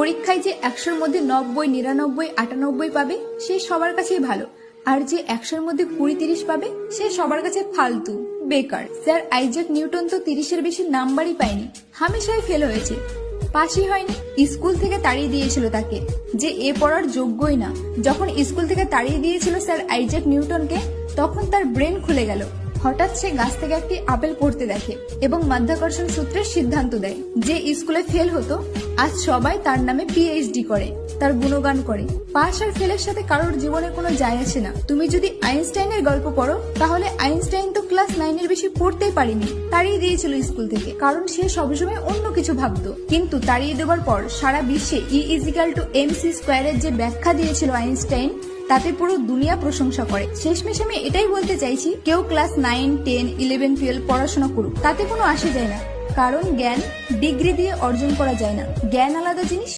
পরীক্ষায় যে 100-র মধ্যে 90, 99, 98 পাবে সে সবার কাছেই ভালো, আর যে 100-র মধ্যে 20-30 পাবে সে সবার কাছে ফালতু, বেকার। স্যার আইজ্যাক নিউটন তো 30-এর বেশি নাম্বারই পায়নি, হামেশাই ফেল হয়েছে, পাশই হয়নি। স্কুল থেকে তাড়িয়ে দিয়েছিল তাকে, যে এ পড়ার যোগ্যই না। যখন স্কুল থেকে তাড়িয়ে দিয়েছিল স্যার আইজ্যাক নিউটনকে, তখন তার ব্রেন খুলে গেল। হঠাৎ সে গাছ থেকে একটি আপেল পড়তে দেখে এবং মাধ্যাকর্ষণ সূত্রের সিদ্ধান্ত দেয়। যে স্কুলে ফেল হতো আজ সবাই তার নামে পিএইচডি করে, তার গুণগান করে। পাস আর ফেলের সাথে কারোর জীবনে কোনো যায় আসে না। তুমি যদি আইনস্টাইনের গল্প পড়ো, তাহলে আইনস্টাইন তো ক্লাস 9-এর বেশি পড়তেই পারেনি, তাড়িয়ে দিয়েছিল স্কুল থেকে, কারণ সে সবসময় অন্য কিছু ভাবতো। কিন্তু তাড়িয়ে দেওয়ার পর সারা বিশ্বে E=mc² এর যে ব্যাখ্যা দিয়েছিল আইনস্টাইন, তাতে পুরো দুনিয়া প্রশংসা করে। শেষমেশ আমি এটাই বলতে চাইছি, কেউ ক্লাস 9, 10, 11, 12 পড়াশোনা করুক, তাতে কোনো আসে যায় না, কারণ জ্ঞান ডিগ্রি দিয়ে অর্জন করা যায় না। জ্ঞান আলাদা জিনিস,